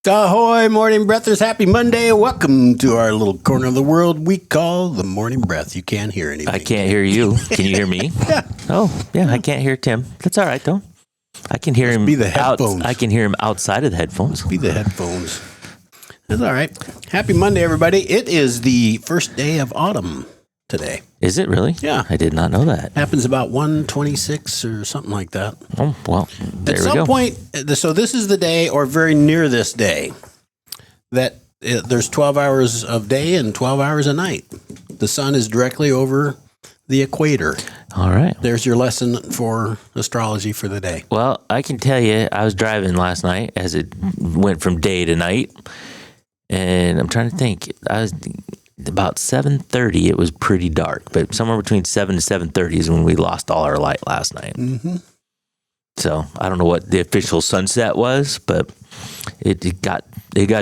Ahoy, morning breathers. Happy Monday. Welcome to our little corner of the world we call the morning breath. You can't hear anything. I can't hear you. Can you hear me? Yeah. Oh, yeah, I can't hear Tim. That's all right, though. I can hear him. Be the headphones. I can hear him outside of the headphones. Be the headphones. That's all right. Happy Monday, everybody. It is the first day of autumn today. Is it really? Yeah. I did not know that. Happens about 1:26 or something like that. Oh, well, there At we some go. point, so this is the day, or very near this day, that there's 12 hours of day and 12 hours of night. The sun is directly over the equator. All right. There's your lesson for astrology for the day. Well, I can tell you, I was driving last night as it went from day to night, and I'm trying to think. I was about 7:30. It was pretty dark, but somewhere between 7 to 7:30 is when we lost all our light last night. Mm-hmm. So I don't know what the official sunset was, but it got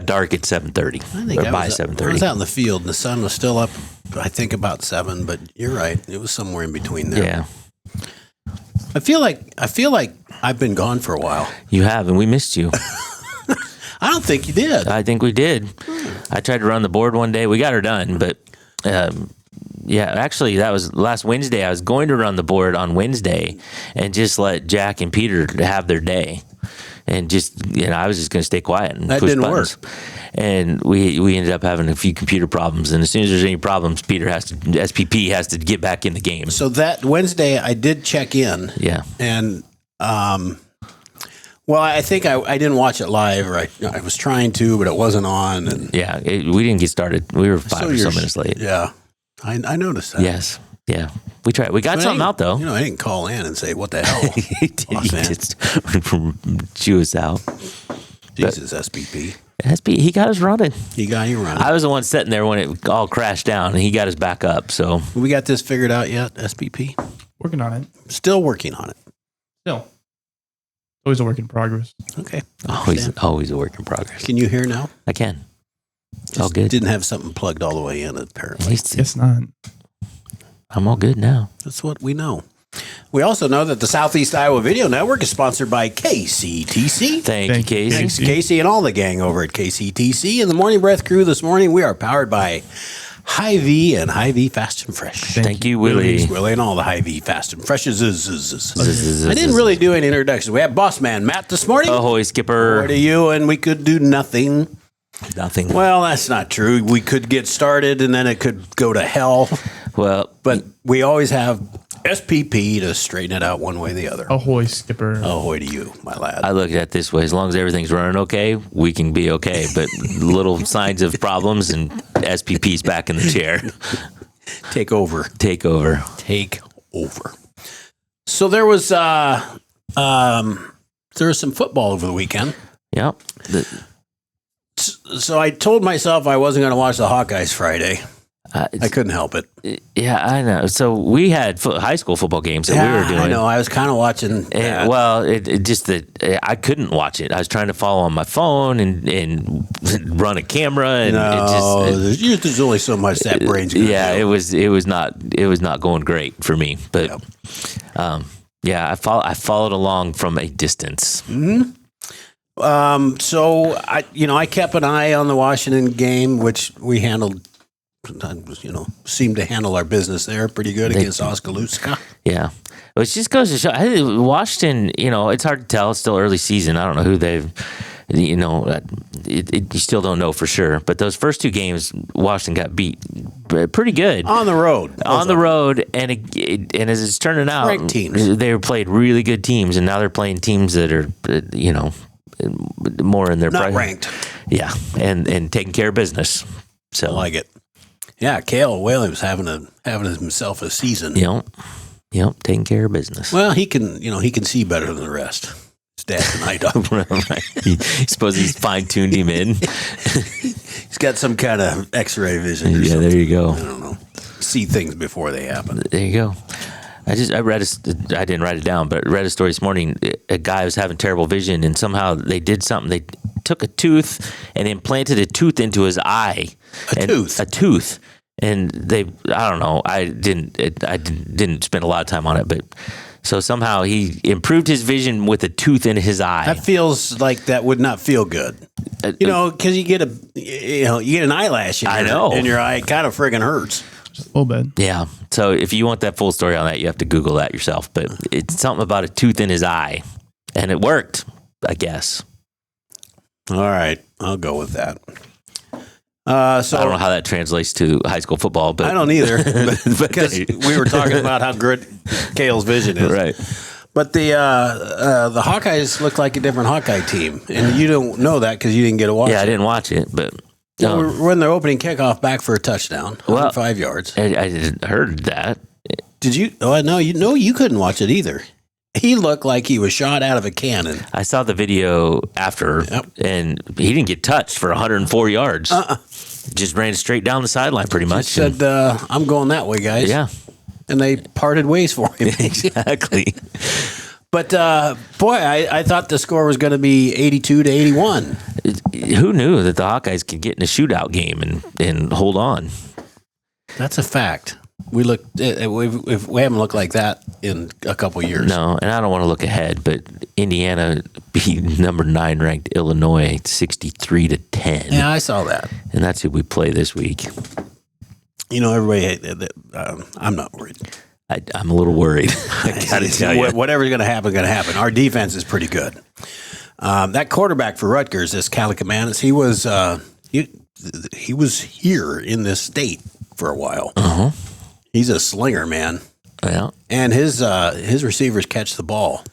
dark at 7:30 or by 7:30. I was out in the field and the sun was still up, I think about 7, but you're right. It was somewhere in between there. Yeah, I feel like I've been gone for a while. you have, and we missed you. I don't think you did. I think we did. I tried to run the board one day. We got her done, but yeah, actually, that was last Wednesday. I was going to run the board on Wednesday and just let Jack and Peter have their day, and just I was just going to stay quiet and That push didn't buttons. work. And we ended up having a few computer problems. And as soon as there's any problems, SPP has to get back in the game. So that Wednesday I did check in. Yeah. And well, I think I didn't watch it live, or I was trying to, but it wasn't on. And Yeah, we didn't get started. We were 5 or so minutes late. Yeah, I noticed that. Yes. Yeah. We tried. We got But something out, though. I didn't call in and say, what the hell? He did chew us out. Jesus, SPP. He got us running. He got you running. I was the one sitting there when it all crashed down, and he got us back up. So We got this figured out yet, SPP? Working on it. Still working on it. Still. Always a work in progress. Okay. always a work in progress. Can you hear now? I can. Just All good. Didn't have something plugged all the way in, apparently. Guess not. I'm all good now. That's what we know. We also know that the Southeast Iowa Video Network is sponsored by KCTC. Thank you, Thank you. Casey. Thanks, Casey, and all the gang over at KCTC. And the Morning Breath crew this morning, we are powered by Hy-Vee and Hy-Vee Fast and Fresh. Thank you, Willie. Willie and all the Hy-Vee Fast and Freshes. I didn't really do any introductions. We have Boss Man Matt this morning. Ahoy, Skipper. Over to you, and we could do nothing. Nothing. Well, that's not true. We could get started, and then it could go to hell. Well, But we always have SPP to straighten it out one way or the other. Ahoy, skipper. Ahoy to you, my lad. I look at it this way. As long as everything's running okay, we can be okay. But little signs of problems and SPP's back in the chair. Take over. Take over. Take over. So there was some football over the weekend. Yep. So I told myself I wasn't going to watch the Hawkeyes Friday. I couldn't help it. Yeah, I know. So we had high school football games that we were doing. I know. I was kind of watching. that. Well, it just that I couldn't watch it. I was trying to follow on my phone and run a camera, and there's only so much that brain's going to yeah, do. it was not going great for me. But yeah, I followed along from a distance. So I kept an eye on the Washington game, which we handled. Seemed to handle our business there pretty good against Oskaloosa. Yeah. It just goes to show, Washington, it's hard to tell. It's still early season. I don't know who they've, you still don't know for sure. But those first 2 games, Washington got beat pretty good. On the road. And as it's turning out, Ranked teams. They played really good teams, and now they're playing teams that are, more in their Not ranked. Yeah, and taking care of business. So I like it. Yeah, Cale Williams having himself a season. Yep, taking care of business. Well, he can see better than the rest. His dad's an eye doctor. Right. Suppose he's fine-tuned him in. He's got some kind of X-ray vision. Or something. There you go. I don't know. See things before they happen. There you go. I didn't write it down, but I read a story this morning. A guy was having terrible vision, and somehow they did something. They took a tooth and implanted a tooth into his eye. A tooth. And I don't know. I didn't spend a lot of time on it, but so somehow he improved his vision with a tooth in his eye. That feels like that would not feel good. You know, because you get an eyelash. I know. in your eye. It kind of friggin' hurts. Just a little bit. Yeah. So if you want that full story on that, you have to Google that yourself. But it's something about a tooth in his eye, and it worked, I guess. All right, I'll go with that. So I don't know how that translates to high school football, but I don't either, because we were talking about how good Kale's vision is. right. But the Hawkeyes look like a different Hawkeye team, and you don't know that because you didn't get to watch. Yeah, I it. didn't watch it, but When they're opening kickoff back for a touchdown, 5 yards. I didn't heard that. Did you? Oh, no, you couldn't watch it either. He looked like he was shot out of a cannon. I saw the video after, and he didn't get touched for 104 yards. Just ran straight down the sideline, pretty much. He said, "I'm going that way, guys." Yeah, and they parted ways for him. exactly. But boy, I thought the score was going to be 82-81. Who knew that the Hawkeyes could get in a shootout game and hold on? That's a fact. We haven't looked like that in a couple years. No, and I don't want to look ahead, but Indiana beat number 9 ranked Illinois 63-10. Yeah, I saw that. And that's who we play this week. You know, everybody. I'm not worried. I'm a little worried. I gotta tell you. Whatever's going to happen. Our defense is pretty good. That quarterback for Rutgers, this Kalakamanis, he was here in this state for a while. Uh-huh. He's a slinger, man. Yeah. And his receivers catch the ball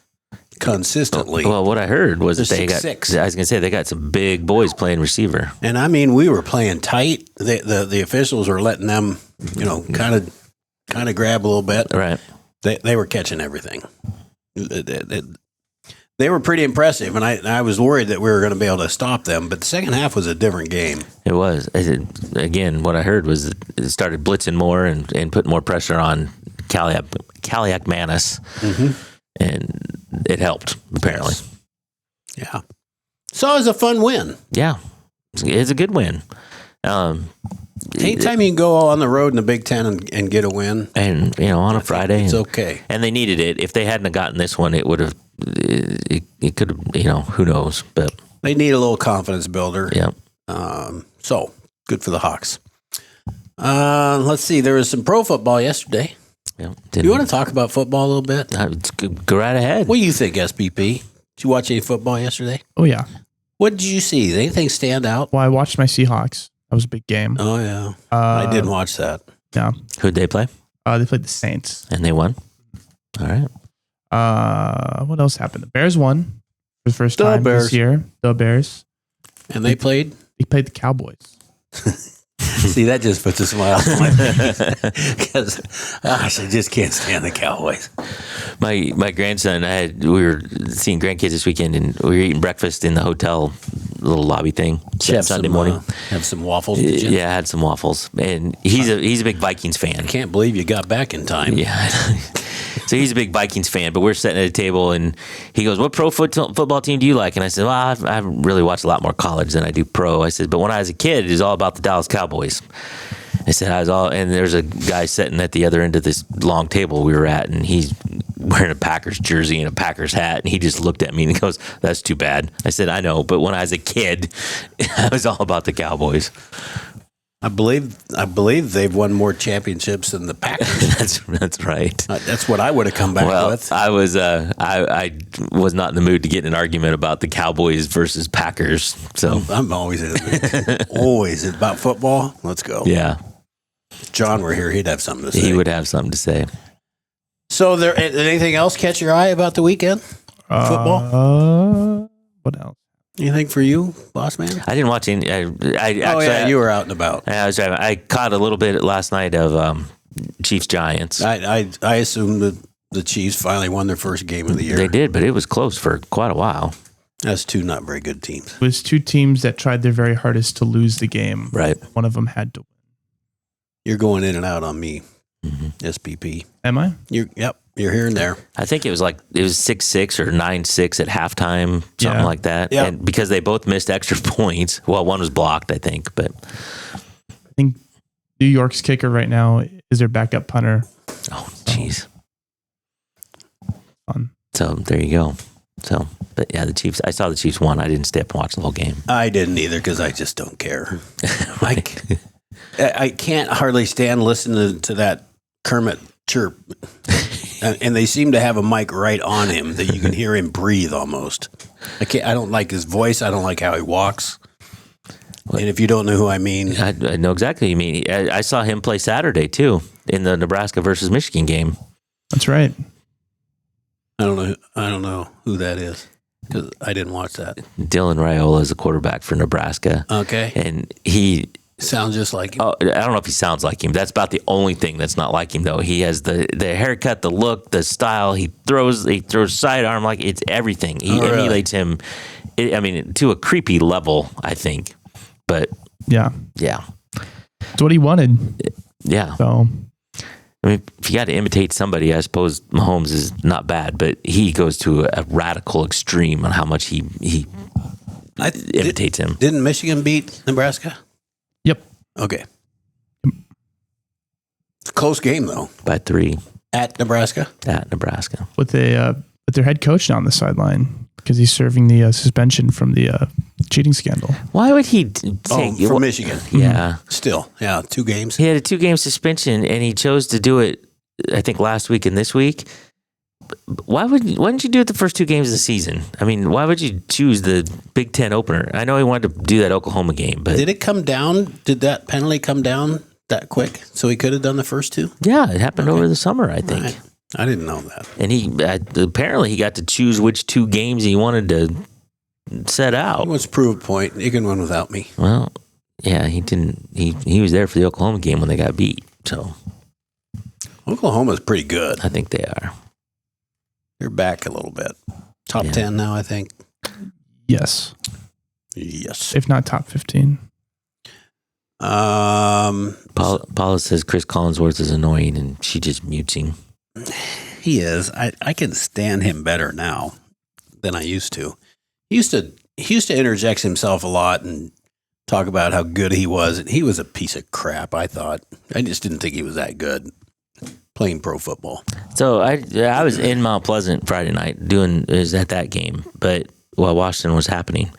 consistently. Well, what I heard was that They're they got. 6'6". I was gonna say they got some big boys playing receiver. And I mean, we were playing tight. The officials were letting them, kind of grab a little bit. Right. They were catching everything. They were pretty impressive, and I was worried that we were going to be able to stop them. But the second half was a different game. It was. Again, what I heard was that it started blitzing more and putting more pressure on Kalakamanis, and it helped apparently. Yeah. So it was a fun win. Yeah, it's a good win. Anytime you can go on the road in the Big Ten and get a win, and on a Friday, it's okay. And they needed it. If they hadn't have gotten this one, it would have. It could have. Who knows? But they need a little confidence builder. Yeah. So good for the Hawks. Let's see. There was some pro football yesterday. Yeah. You want to talk about football a little bit? Go right ahead. What do you think, SPP? Did you watch any football yesterday? Oh, yeah. What did you see? Did anything stand out? Well, I watched my Seahawks. That was a big game. Oh, yeah. I didn't watch that. Yeah. Who'd they play? They played the Saints. And they won? All right. What else happened? The Bears won for the first time this year. The Bears. And they played? They played the Cowboys. See, that just puts a smile on my face. Because, I just can't stand the Cowboys. My grandson, we were seeing grandkids this weekend, and we were eating breakfast in the hotel little lobby thing Sunday morning. Have some waffles, did you? Yeah, I had some waffles. And he's a big Vikings fan. I can't believe you got back in time. Yeah. So he's a big Vikings fan, but we're sitting at a table, and he goes, "What pro football team do you like?" And I said, "Well, I haven't really watched a lot more college than I do pro." I said, "But when I was a kid, it was all about the Dallas Cowboys." I said, and there's a guy sitting at the other end of this long table we were at, and he's wearing a Packers jersey and a Packers hat, and he just looked at me and he goes, "That's too bad." I said, "I know, but when I was a kid, I was all about the Cowboys." I believe they've won more championships than the Packers. That's right. That's what I would have come back with. I was not in the mood to get in an argument about the Cowboys versus Packers. So I'm always in the mood. Always about football. Let's go. Yeah. If John were here, he'd have something to say. He would have something to say. So, did anything else catch your eye about the weekend? Football. What else? Anything for you, boss man? I didn't watch any. You were out and about. I caught a little bit last night of Chiefs Giants. I assume that the Chiefs finally won their first game of the year. They did, but it was close for quite a while. That's two not very good teams. It was two teams that tried their very hardest to lose the game. Right. One of them had to win. You're going in and out on me, SPP. Am I? You're here and there. I think it was 6-6 or 9-6 at halftime, something like that. Yeah. And because they both missed extra points. Well, one was blocked, I think, but I think New York's kicker right now is their backup punter. oh, jeez. Fun. So there you go. So, but yeah, the Chiefs. I saw the Chiefs won. I didn't stay up and watch the whole game. I didn't either because I just don't care. I can't hardly stand listening to that Kermit chirp. And they seem to have a mic right on him that you can hear him breathe almost. I don't like his voice. I don't like how he walks. And if you don't know who I mean, I know exactly what you mean. I saw him play Saturday too in the Nebraska versus Michigan game. That's right. I don't know who that is because I didn't watch that. Dylan Raiola is a quarterback for Nebraska. Okay, and he sounds just like him. Oh, I don't know if he sounds like him. That's about the only thing that's not like him, though. He has the haircut, the look, the style. He throws sidearm like it's everything. He emulates him. To a creepy level, I think. But yeah, it's what he wanted. Yeah. So, I mean, if you got to imitate somebody, I suppose Mahomes is not bad, but he goes to a radical extreme on how much he imitates him. Didn't Michigan beat Nebraska? Yep. Okay. Close game though. By 3 at Nebraska. With their head coach on the sideline because he's serving the suspension from the cheating scandal. Why would he take from Michigan? Yeah. Still, 2 games. He had a 2-game suspension, and he chose to do it. I think last week and this week. Why didn't you do it the first 2 games of the season? I mean, why would you choose the Big Ten opener? I know he wanted to do that Oklahoma game, but did it come down? Did that penalty come down that quick? So he could have done the first 2? Yeah, it happened over the summer, I think. Right. I didn't know that. And he apparently he got to choose which 2 games he wanted to set out. He wants to prove a point. You can win without me. Well, yeah, he didn't. He was there for the Oklahoma game when they got beat. So Oklahoma's pretty good. I think they are. They're back a little bit. Top 10 now, I think. Yes. If not top 15. Paula says Chris Collinsworth is annoying, and she just mutes him. He is. I can stand him better now than I used to. He used to interject himself a lot and talk about how good he was. And he was a piece of crap, I thought. I just didn't think he was that good playing pro football. So I was in Mount Pleasant Friday night is at that game, but while Washington was happening.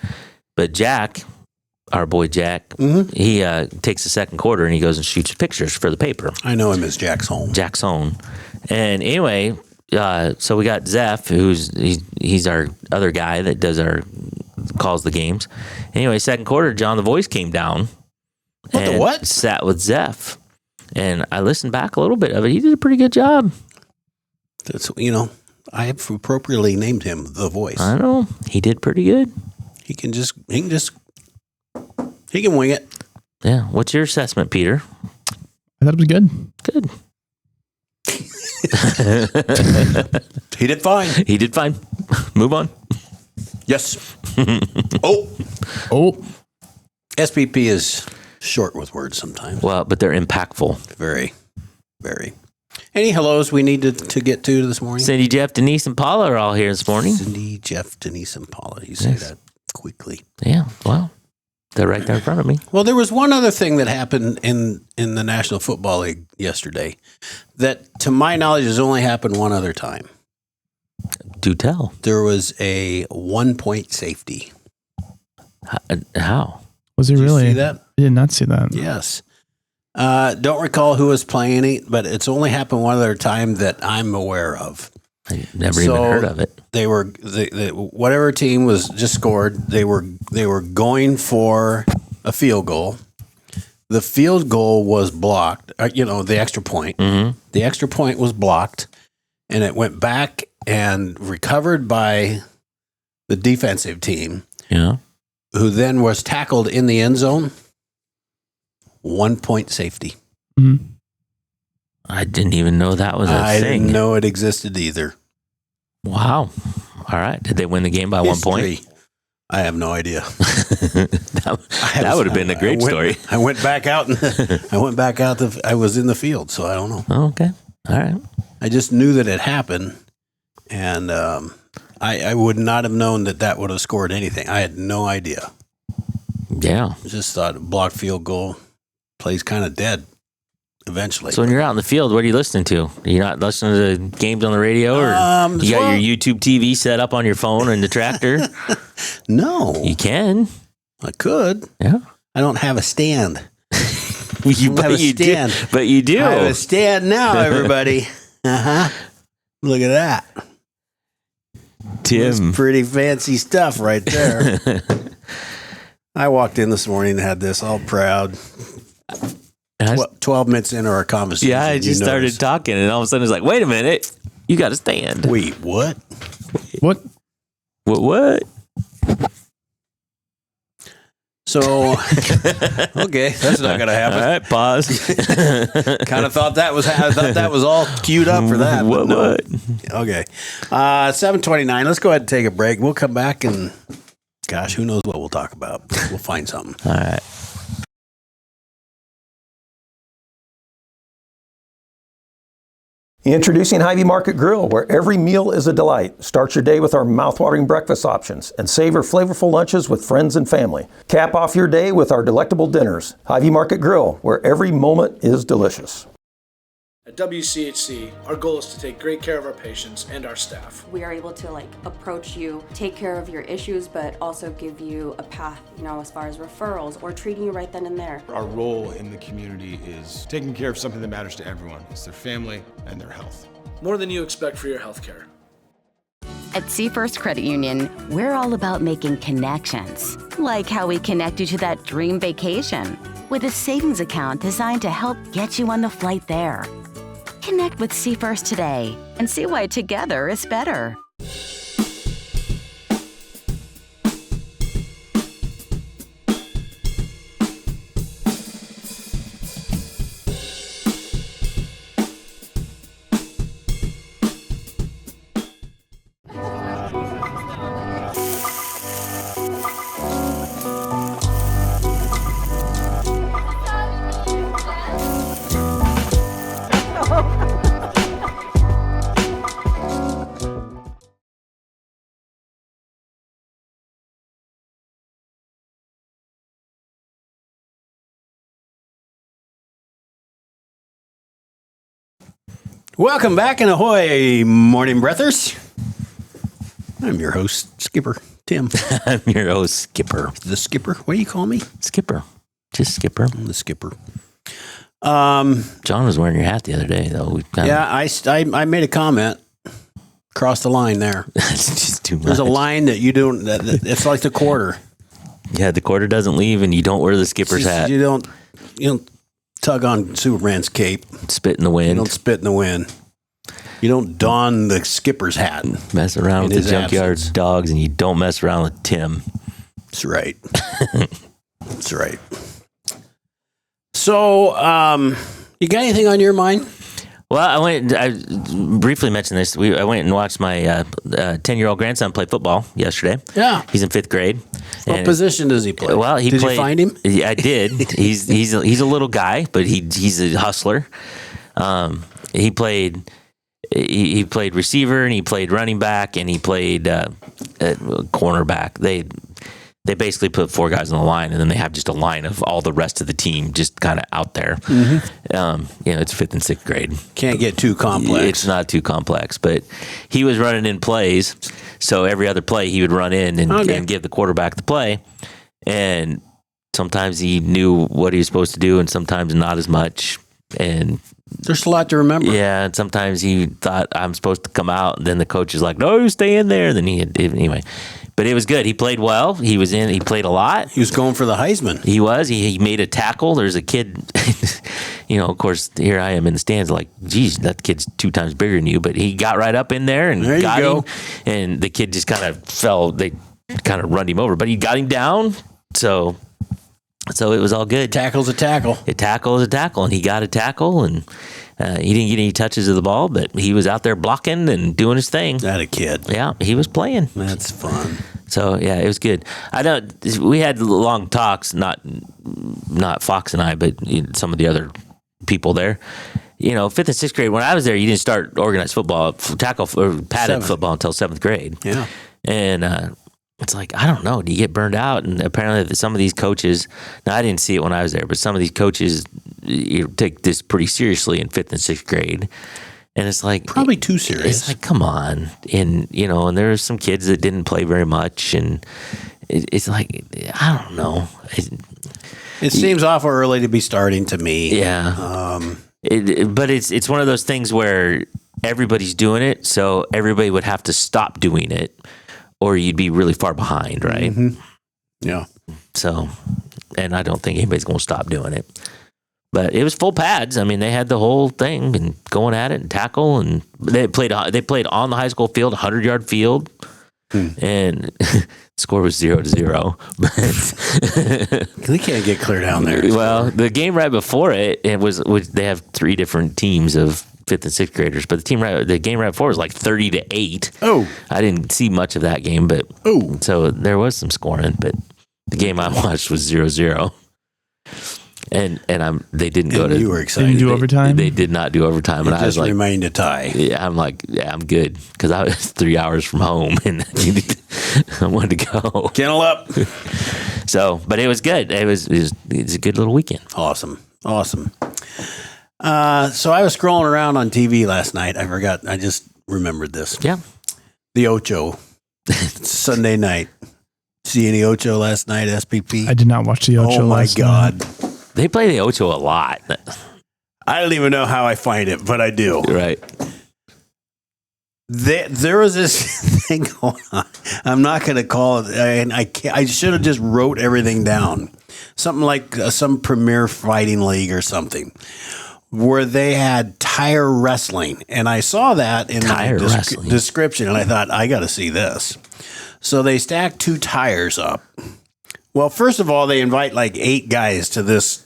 But Jack, our boy Jack, he takes the second quarter and he goes and shoots pictures for the paper. I know him as Jack's Home. And anyway, so we got Zeph, he's our other guy that calls the games. Anyway, second quarter, John the Voice came down. What? Sat with Zeph. And I listened back a little bit of it. He did a pretty good job. That's, I have appropriately named him The Voice. I know. He did pretty good. He can wing it. Yeah. What's your assessment, Peter? I thought it was good. Good. He did fine. Move on. Yes. SPP is short with words sometimes. Well, but they're impactful. Very, very. Any hellos we need to get to this morning? Cindy, Jeff, Denise, and Paula are all here this morning. Cindy, Jeff, Denise, and Paula. You say that quickly. Yeah, well, they're right there in front of me. Well, there was one other thing that happened in the National Football League yesterday that, to my knowledge, has only happened one other time. Do tell. There was a 1-point safety. How? Was it really? Did you see that? I did not see that. Yes. Don't recall who was playing it, but it's only happened one other time that I'm aware of. I never even heard of it. They were whatever team was just scored. They were going for a field goal. The field goal was blocked. The extra point. Mm-hmm. The extra point was blocked, and it went back and recovered by the defensive team. Yeah. Who then was tackled in the end zone. 1-point safety. Mm-hmm. I didn't even know that was a thing. I didn't know it existed either. Wow. All right. Did they win the game by 1 point? I have no idea. that would have been a great story. I went back out and I was in the field, so I don't know. Oh, okay. All right. I just knew that it happened, and I would not have known that would have scored anything. I had no idea. Yeah. Just thought blocked field goal, play's kind of dead. eventually. So when you're out in the field, what are you listening to? You're not listening to games on the radio, or you got your YouTube TV set up on your phone in the tractor? No. You can. I could. Yeah. I don't have a stand. But you do. But you do. I have a stand now, everybody. Look at that. Tim. That's pretty fancy stuff right there. I walked in this morning and had this all proud. 12 minutes into our conversation. Yeah, I just started talking, and all of a sudden it's like, wait a minute. You got to stand. Wait, what? What? What? So, okay, that's not going to happen. All right, pause. Kind of thought that was all queued up for that. What? No. Okay. 7:29. Let's go ahead and take a break. We'll come back and, gosh, who knows what we'll talk about. We'll find something. All right. Introducing Hy-Vee Market Grill, where every meal is a delight. Start your day with our mouthwatering breakfast options and savor flavorful lunches with friends and family. Cap off your day with our delectable dinners. Hy-Vee Market Grill, where every moment is delicious. At WCHC, our goal is to take great care of our patients and our staff. We are able to approach you, take care of your issues, but also give you a path, as far as referrals or treating you right then and there. Our role in the community is taking care of something that matters to everyone. It's their family and their health. More than you expect for your health care. At Seafirst Credit Union, we're all about making connections, like how we connect you to that dream vacation with a savings account designed to help get you on the flight there. Connect with Seafirst today and see why together is better. Welcome back, and ahoy, morning breathers. I'm your host, Skipper Tim. I'm your host, Skipper. The Skipper. What do you call me? Skipper. Just Skipper. I'm the Skipper. John was wearing your hat the other day, though. I made a comment. Crossed the line there. That's just too much. There's a line that you don't. It's like the quarter. Yeah, the quarter doesn't leave, and you don't wear the skipper's hat. You don't tug on Superman's cape. Spit in the wind. You don't spit in the wind. You don't don the skipper's hat. Mess around with the junkyard absence. dogs, and you don't mess around with Tim. That's right. That's right. So, you got anything on your mind? Well, I briefly mentioned this. I went and watched my 10-year-old grandson play football yesterday. Yeah. He's in 5th grade. What position does he play? Well, did you find him? Yeah, I did. He's a little guy, but he's a hustler. He played receiver, and he played running back, and he played cornerback. They basically put 4 guys on the line, and then they have just a line of all the rest of the team just kind of out there. Mm-hmm. It's 5th and 6th grade. Can't get too complex. It's not too complex, but he was running in plays. So every other play he would run in and give the quarterback the play. And sometimes he knew what he was supposed to do, and sometimes not as much. And there's a lot to remember. Yeah, and sometimes he thought I'm supposed to come out, and then the coach is like, "No, you stay in there." And then anyway. But it was good. He played well. He played a lot. He was going for the Heisman. He was. He made a tackle. There's a kid, of course, here I am in the stands like, geez, that kid's 2 times bigger than you. But he got right up in there and got him. And the kid just kind of fell. They kind of run him over. But he got him down. So it was all good. Tackle's a tackle. A tackle is a tackle. And he got a tackle. And he didn't get any touches of the ball. But he was out there blocking and doing his thing. That a kid. Yeah, he was playing. That's fun. So yeah, it was good. We had long talks, not Fox and I, but some of the other people there. 5th and 6th grade. When I was there, you didn't start organized football, tackle or padded football until 7th grade. Yeah, and it's like, I don't know. Do you get burned out? And apparently, some of these coaches. Now, I didn't see it when I was there, but some of these coaches you take this pretty seriously in 5th and 6th grade. And it's like Probably too serious. It's like, come on. And and there are some kids that didn't play very much, and it's like, I don't know. It seems awful early to be starting to me. Yeah. But it's one of those things where everybody's doing it, so everybody would have to stop doing it, or you'd be really far behind, right? Mm-hmm. Yeah. So, and I don't think anybody's going to stop doing it. But it was full pads. I mean, they had the whole thing and going at it and tackle, and they played on the high school field, 100-yard field, and score was 0-0. They can't get clear down there. Well, the game right before it was they have 3 different teams of 5th and 6th graders, but the game right before was like 30-8. Oh, I didn't see much of that game, but so there was some scoring, but the game I watched was 0-0. And they didn't go to. You were excited. Didn't do overtime? They did not do overtime, and I was like, remained a tie. yeah, I'm like, yeah, I'm good, because I was 3 hours from home and I wanted to go. Kennel up. So, but it was good. It was a good little weekend. Awesome. So I was scrolling around on TV last night. I just remembered this. Yeah. The Ocho. Sunday night. See any Ocho last night, SPP? I did not watch the Ocho Oh my last God. night. They play the Ocho a lot. I don't even know how I find it, but I do. Right. There was this thing going on. I'm not going to call it, and I should have just wrote everything down. Something like some premier fighting league or something, where they had tire wrestling, and I saw that in the description, and I thought, I got to see this. So they stacked 2 tires up. Well, first of all, they invite like 8 guys to this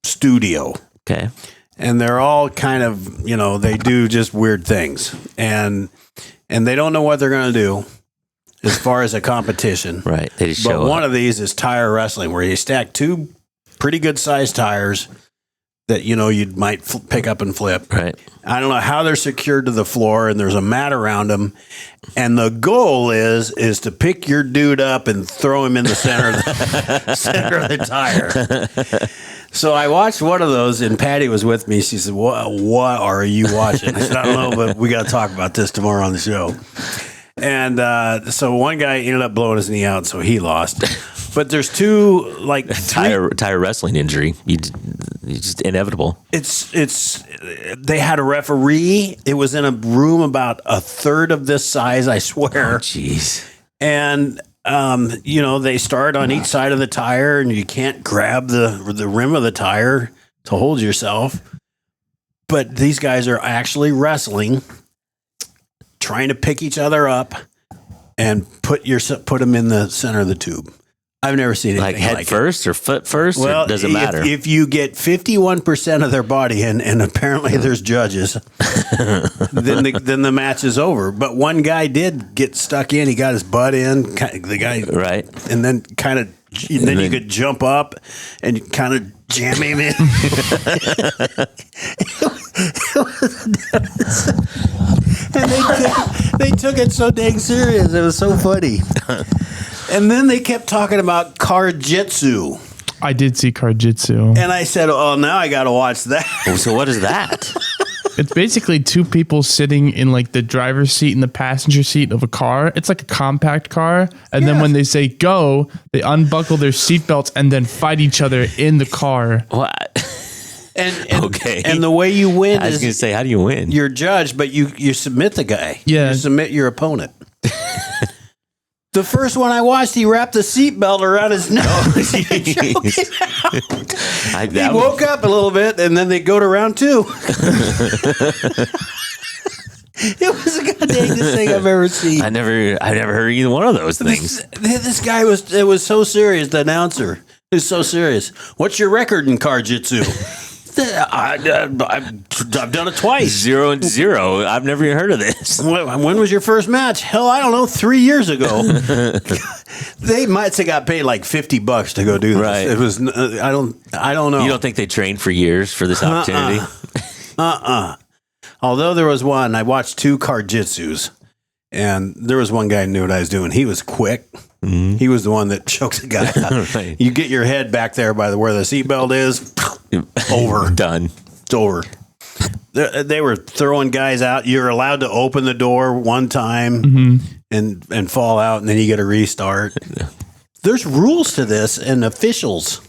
studio. Okay. And they're all kind of, they do just weird things. And they don't know what they're going to do as far as a competition. Right. They just show But one up. of these is tire wrestling, where you stack 2 pretty good sized tires that, you might pick up and flip. Right. I don't know how they're secured to the floor, and there's a mat around them. And the goal is to pick your dude up and throw him in the center of the tire. So I watched one of those, and Patty was with me. She said, what are you watching? I said, I don't know, but we got to talk about this tomorrow on the show. And so one guy ended up blowing his knee out, so he lost. But there's 2 like tire wrestling injury. It's just inevitable. They had a referee. It was in a room about a third of this size, I swear. Oh, jeez. And they start on each side of the tire, and you can't grab the rim of the tire to hold yourself. But these guys are actually wrestling, trying to pick each other up and put them in the center of the tube. I've never seen anything like head first or foot first. Well, or does it matter? If you get 51% of their body in, and apparently there's judges, then the match is over. But one guy did get stuck in. He got his butt in. The guy, right, and then kind of, then you could jump up and kind of jam him in. And they took it so dang serious. It was so funny. And then they kept talking about Karjitsu. I did see Karjitsu. And I said, oh, now I got to watch that. So what is that? It's basically 2 people sitting in like the driver's seat and the passenger seat of a car. It's like a compact car. And then when they say go, they unbuckle their seatbelts and then fight each other in the car. What? And okay. And the way you win I was going to say, how do you win? You're judged, but you submit the guy. Yeah. You submit your opponent. The first one I watched, he wrapped the seatbelt around his nose. He woke up a little bit, and then they go to round 2. It was the goddamnest thing I've ever seen. I never heard either one of those things. This guy it was so serious. The announcer is so serious. What's your record in Karjitsu? I've done it twice. 0-0. I've never even heard of this. When was your first match? Hell, I don't know. 3 years ago. They might have got paid like $50 to go do this. Right. It was. I don't know. You don't think they trained for years for this opportunity? Although there was one, I watched 2 Karjitsus, and there was one guy who knew what I was doing. He was quick. He was the one that choked the guy out. Right. You get your head back there by where the seatbelt is, over. Done. It's over. They were throwing guys out. You're allowed to open the door one time and fall out, and then you get a restart. There's rules to this, and officials.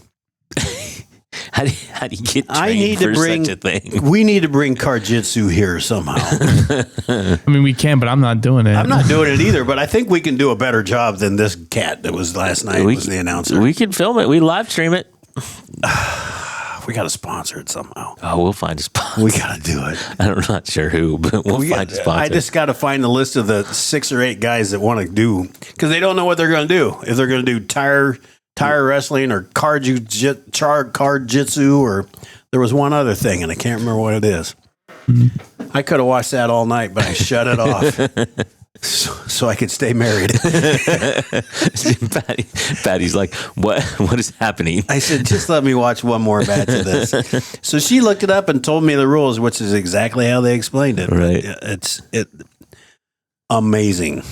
How do you get trained for such a thing? We need to bring Karjitsu here somehow. I mean, we can, but I'm not doing it. I'm not doing it either, but I think we can do a better job than this cat that was last night was the announcer. We can film it. We live stream it. We got to sponsor it somehow. Oh, we'll find a sponsor. We got to do it. I'm not sure who, but we'll find a sponsor. I just got to find the list of the 6 or 8 guys that want to do, because they don't know what they're going to do. If they're going to do tire wrestling or card jitsu, or there was one other thing, and I can't remember what it is. I could have watched that all night, but I shut it off so I could stay married. Patty's like, what is happening? I said, just let me watch one more batch of this. So she looked it up and told me the rules, which is exactly how they explained it. Right. It's amazing.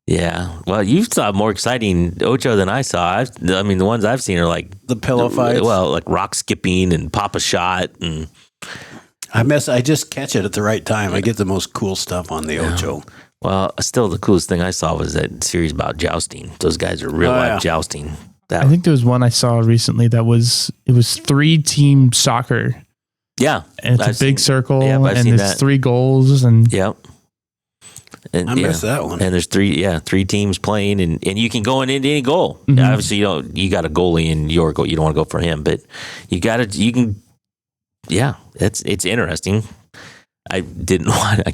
Yeah. Well, you saw more exciting Ocho than I saw. I mean, the ones I've seen are like the pillow fights. Well, like rock skipping and pop a shot. And I just catch it at the right time. I get the most cool stuff on the Ocho. Well, still the coolest thing I saw was that series about jousting. Those guys are real life jousting. I think there was one I saw recently that was 3-team soccer. Yeah. And it's a big circle, and there's 3 goals. And yep. And, I missed that one. And there's 3 teams playing, and you can go in any goal. Mm-hmm. Obviously, you got a goalie in your goal. You don't want to go for him, but it's interesting. I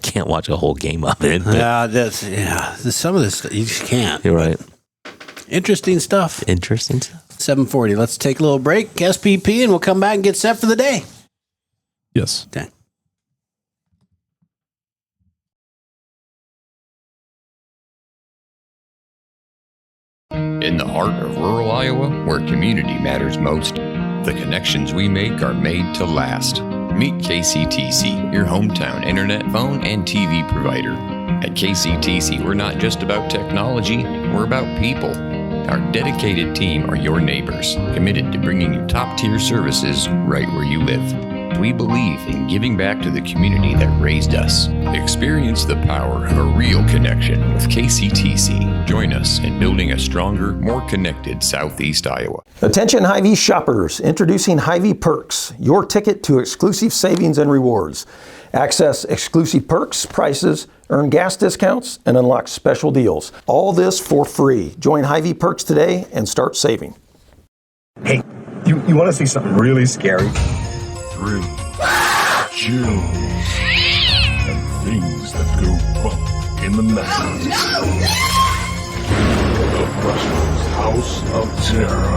can't watch a whole game of it. Some of this you just can't. You're right. Interesting stuff. 7:40. Let's take a little break, SPP, and we'll come back and get set for the day. Yes. Okay. In the heart of rural Iowa, where community matters most, the connections we make are made to last. Meet KCTC, your hometown internet, phone, and TV provider. At KCTC, we're not just about technology, we're about people. Our dedicated team are your neighbors, committed to bringing you top-tier services right where you live. We believe in giving back to the community that raised us. Experience the power of a real connection with KCTC. Join us in building a stronger, more connected Southeast Iowa. Attention Hy-Vee shoppers, introducing Hy-Vee Perks, your ticket to exclusive savings and rewards. Access exclusive perks, prices, earn gas discounts, and unlock special deals. All this for free. Join Hy-Vee Perks today and start saving. Hey, you want to see something really scary? 3, 2, and things that go bump in the night. The Brushers House of Terror.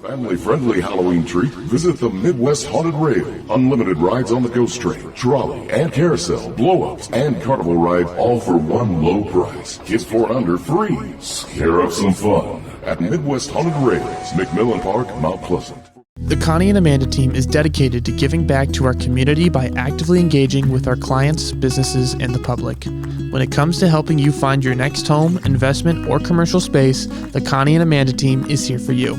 Family-friendly Halloween treat. Visit the Midwest Haunted Rail. Unlimited rides on the Ghost Train, trolley, and carousel, blow-ups, and carnival ride, all for one low price. Kids 4 and under free. Scare up some fun at Midwest Haunted Rails, McMillan Park, Mount Pleasant. The Connie and Amanda team is dedicated to giving back to our community by actively engaging with our clients, businesses, and the public. When it comes to helping you find your next home, investment, or commercial space, the Connie and Amanda team is here for you.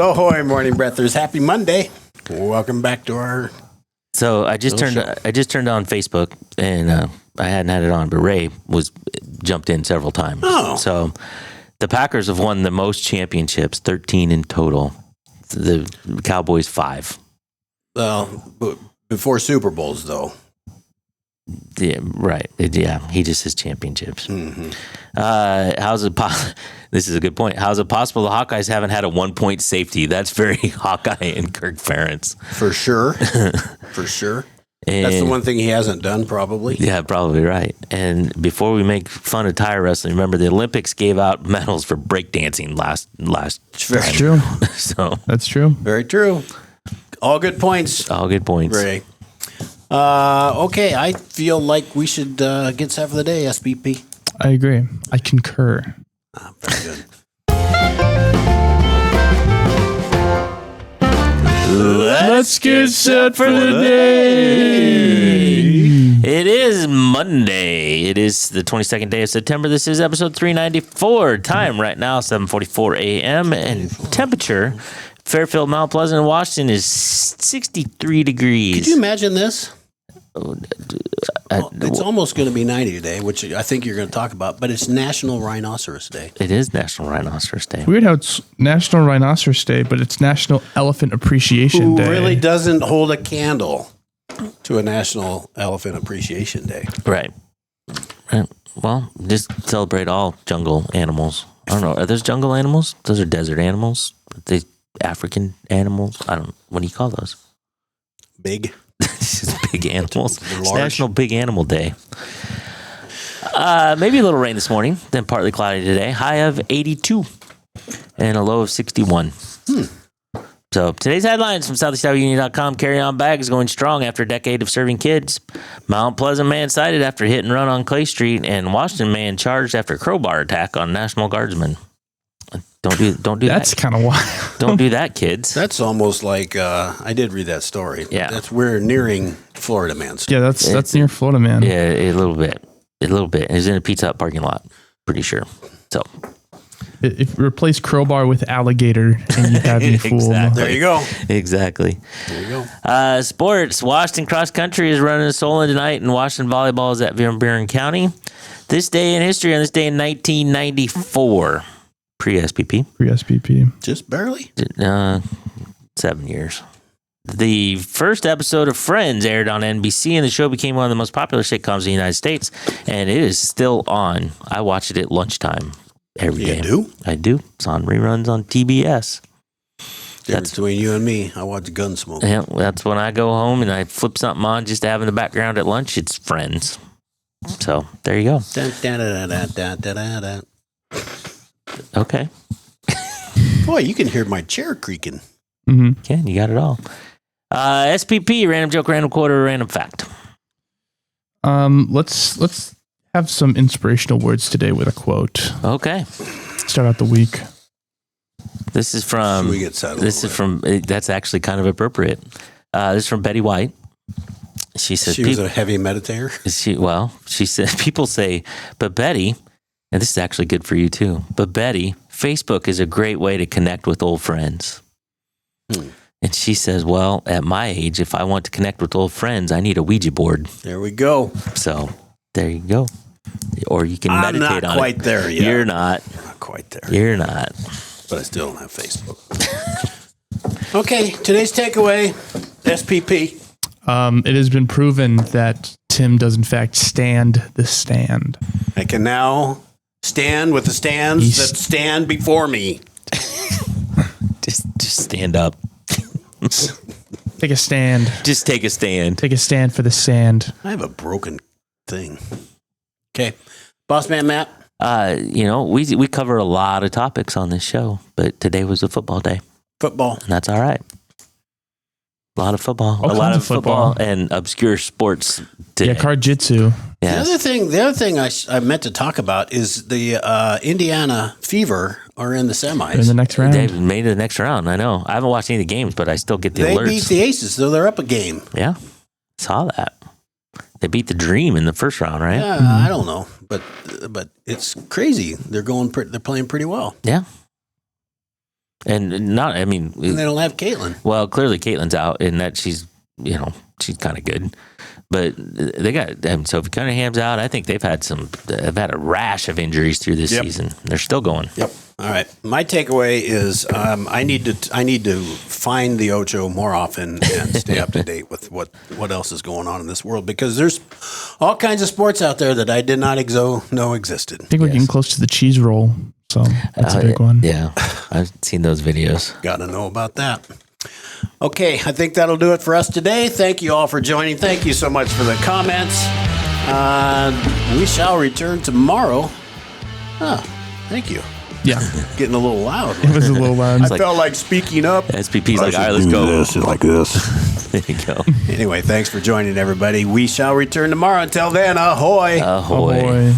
Ahoy, morning breathers. Happy Monday. Welcome back to our... So I just turned on Facebook, and I hadn't had it on, but Ray jumped in several times. Oh. So the Packers have won the most championships, 13 in total. The Cowboys 5. Well, before Super Bowls, though. Yeah, right. He just has championships. Mm-hmm. How's it This is a good point. How's it possible the Hawkeyes haven't had a 1-point safety? That's very Hawkeye and Kirk Ferentz. For sure. For sure. That's the And- one thing he hasn't done, probably. Yeah, probably right. And before we make fun of tire wrestling, remember the Olympics gave out medals for breakdancing last Very time. True. So That's true. Very true. All good points, all good points. Ray. Okay, I feel like we should get set for the day, SBP. I agree. I concur. Very good. Let's get set for the day. It is Monday. It is the 22nd day of September. This is episode 394. Time right now, 7:44 a.m. And temperature, Fairfield, Mount Pleasant, and Washington is 63 degrees. Could you imagine this? It's almost going to be 90 today, which I think you're going to talk about, but it's National Rhinoceros Day. It is National Rhinoceros Day. Weird how it's National Rhinoceros Day, but it's National Elephant Appreciation Who Day. really doesn't hold a candle to a National Elephant Appreciation Day? Right. Well, just celebrate all jungle animals. I don't know. Are those jungle animals? Those are desert animals. They African animals. I don't. What do you call those? Big. Just big animals. They're It's large. National Big Animal Day. Maybe a little rain this morning, then partly cloudy today. High of 82 and a low of 61. So today's headlines from SoutheastIowaUnion.com. Carry-on bags going strong after a decade of serving kids. Mount Pleasant man cited after hit and run on Clay Street, and Washington man charged after crowbar attack on National Guardsman. Don't do That's that. kind of wild. Don't do that, kids. That's almost like I did read that story. Yeah. We're nearing Florida man's story. Yeah, that's near Florida, man. Yeah, a little bit. A little bit. It was in a Pizza Hut parking lot, pretty sure. So If replace crowbar with alligator, and you have me fooled. Exactly. There you go. Exactly. There you go. Sports. Washington cross country is running in Solon tonight, and Washington volleyball is at Van Buren County. This day in history, on this day in 1994, pre-SPP, Pre-SPP. Just barely. 7 years. The first episode of Friends aired on NBC, and the show became one of the most popular sitcoms in the United States, and it is still on. I watch it at lunchtime every day. You do? I do. It's on reruns on TBS. Difference between you and me. I watch Gunsmoke. Yeah, that's when I go home and I flip something on just to have in the background at lunch. It's Friends. So there you go. Dun, dun, dun, dun, dun, dun, dun, dun. Okay. Boy, you can hear my chair creaking. Mm-hmm. Ken, you got it all. SPP, random joke, random quote, or random fact. Let's have some inspirational words today with a quote. Okay. Start out the week. This is from. Should we get settled? This is from. That's actually kind of appropriate. This is from Betty White. She says. She was a heavy meditator. She said people say, but Betty, and this is actually good for you too. But Betty, Facebook is a great way to connect with old friends. And she says, well, at my age, if I want to connect with old friends, I need a Ouija board. There we go. So there you go. Or you can I'm meditate not on quite it. there yet. You're not. Not quite there. You're not. But I still don't have Facebook. Okay, today's takeaway, SPP. It has been proven that Tim does in fact stand the stand. I can now stand with the stands that stand before me. Just stand up. Take a stand. Just take a stand. Take a stand for the sand. I have a broken thing. Okay. Boss Man Matt. We cover a lot of topics on this show, but today was a football day. Football. And that's all right. A lot of football. All a lot kinds of of football. and obscure sports today. Yeah, card-jitsu. Yes. The other thing I meant to talk about is the Indiana Fever are in the semis. In the next round. They made it the next round. I know. I haven't watched any of the games, but I still get the They alerts. beat the Aces, so they're up a game. Yeah. Saw that. They beat the Dream in the first round, right? Yeah, I don't know, but it's crazy. They're they're playing pretty well, Yeah. And and they don't have Caitlin. well, clearly Caitlin's out in that she's kind of good. But they got Sophie Cunningham's out. I think they've had a rash of injuries through this season. They're still going. Yep. All right. My takeaway is I need to find the Ocho more often and stay up to date with what else is going on in this world, because there's all kinds of sports out there that I did not know existed. I think we're getting close to the cheese roll, so that's a big one. Yeah, I've seen those videos. Got to know about that. Okay, I think that'll do it for us today. Thank you all for joining. Thank you so much for the comments. We shall return tomorrow. Oh, thank you. Yeah. Getting a little loud. It was a little loud. I felt like speaking up. SPP's like, all right, let's go. This like this. There you go. Anyway, thanks for joining, everybody. We shall return tomorrow. Until then, ahoy. Ahoy. Ahoy.